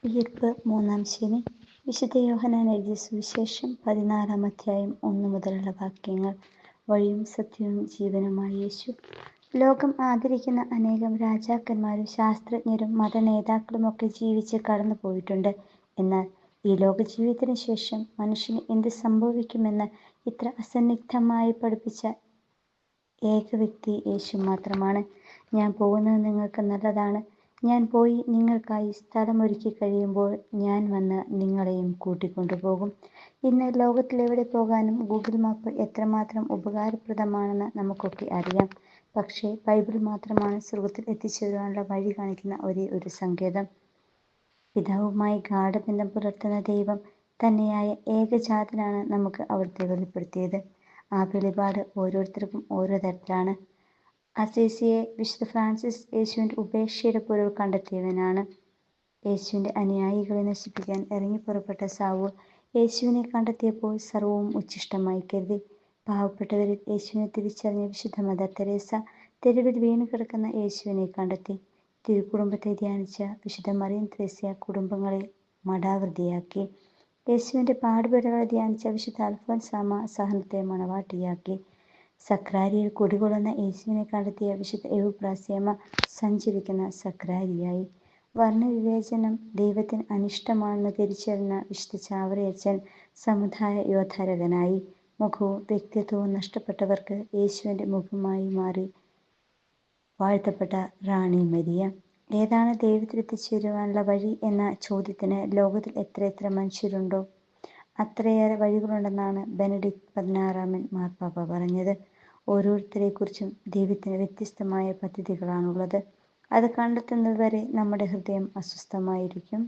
ഉയിർപ്പ് മൂന്നാം ശനി. വിശുദ്ധ യോഹന്നാൻ എഴുതിയ സുവിശേഷം 16-ാം അധ്യായം 1 മുതലുള്ള വാക്യങ്ങൾ. വഴിയും സത്യവും ജീവനുമായ യേശു. ലോകം ആദരിക്കുന്ന അനേകം രാജാക്കന്മാരും ശാസ്ത്രജ്ഞരും മതനേതാക്കളുമൊക്കെ ജീവിച്ച് കടന്നു പോയിട്ടുണ്ട്. എന്നാൽ ഈ ലോകജീവിതത്തിന് ശേഷം മനുഷ്യന് എന്ത് സംഭവിക്കുമെന്ന് ഇത്ര അസന്നിഗ്ധമായി പഠിപ്പിച്ച ഏക വ്യക്തി യേശു മാത്രമാണ്. ഞാൻ പോകുന്നത് നിങ്ങൾക്ക് നല്ലതാണ്. ഞാൻ പോയി നിങ്ങൾക്കായി സ്ഥലമൊരുക്കി കഴിയുമ്പോൾ ഞാൻ വന്ന് നിങ്ങളെയും കൂട്ടിക്കൊണ്ടുപോകും. ഇന്ന് ലോകത്തിലെവിടെ പോകാനും ഗൂഗിൾ മാപ്പ് എത്രമാത്രം ഉപകാരപ്രദമാണെന്ന് നമുക്കൊക്കെ അറിയാം. പക്ഷേ ബൈബിൾ മാത്രമാണ് സ്വർഗത്തിൽ എത്തിച്ചേരുവാനുള്ള വഴി കാണിക്കുന്ന ഒരേ ഒരു സങ്കേതം. പിതാവുമായി ഗാഢബന്ധം പുലർത്തുന്ന ദൈവം തന്നെയായ ഏകജാതനാണ് നമുക്ക് അവിടുത്തെ വെളിപ്പെടുത്തിയത്. ആ വെളിപാട് ഓരോരുത്തർക്കും ഓരോ തരത്തിലാണ്. അസീസിയെ വിശുദ്ധ ഫ്രാൻസിസ് യേശുവിൻ്റെ ഉപേക്ഷയുടെ പൊരുൾ കണ്ടെത്തിയവനാണ്. യേശുവിൻ്റെ അനുയായികളെ നശിപ്പിക്കാൻ ഇറങ്ങിപ്പുറപ്പെട്ട സാവൂൾ യേശുവിനെ കണ്ടെത്തിയപ്പോൾ സർവവും ഉച്ഛിഷ്ടമായി കരുതി. പാവപ്പെട്ടവരിൽ യേശുവിനെ തിരിച്ചറിഞ്ഞ വിശുദ്ധ മദർ തെരേസ തെരുവിൽ വീണുകിടക്കുന്ന യേശുവിനെ കണ്ടെത്തി. തിരുക്കുടുംബത്തെ ധ്യാനിച്ച വിശുദ്ധ മറിയം ത്രേസ്യ കുടുംബങ്ങളെ മഠാവൃതിയാക്കി. യേശുവിൻ്റെ പാടുപെടലുകളെ ധ്യാനിച്ച വിശുദ്ധ അൽഫോൻസാമ്മ സഹനത്തെ മണവാട്ടിയാക്കി. സക്രാരിയിൽ കുടികൊള്ളുന്ന യേശുവിനെ കണ്ടെത്തിയ വിശുദ്ധ എവുപ്രാസ്യമ്മ സഞ്ചരിക്കുന്ന സക്രാരിയായി. വർണ്ണവിവേചനം ദൈവത്തിന് അനിഷ്ടമാണെന്ന് തിരിച്ചറിഞ്ഞ വിശുദ്ധ ചാവറയച്ചൻ സമുദായ യോദ്ധാരകനായി. മുഖവും വ്യക്തിത്വവും നഷ്ടപ്പെട്ടവർക്ക് യേശുവിൻ്റെ മുഖമായി മാറി വാഴ്ത്തപ്പെട്ട റാണി മരിയ. ഏതാണ് ദൈവത്തിലെത്തിച്ചേരുവാനുള്ള വഴി എന്ന ചോദ്യത്തിന് ലോകത്തിൽ എത്രയെത്ര മനുഷ്യരുണ്ടോ അത്രയേറെ വഴികളുണ്ടെന്നാണ് ബെനഡിക്ട് 16 മാർപ്പാപ്പ പറഞ്ഞത്. ഓരോരുത്തരെക്കുറിച്ചും ദൈവത്തിന് വ്യത്യസ്തമായ പദ്ധതികളാണുള്ളത്. അത് കണ്ടെത്തുന്നത് വരെ നമ്മുടെ ഹൃദയം അസ്വസ്ഥമായിരിക്കും.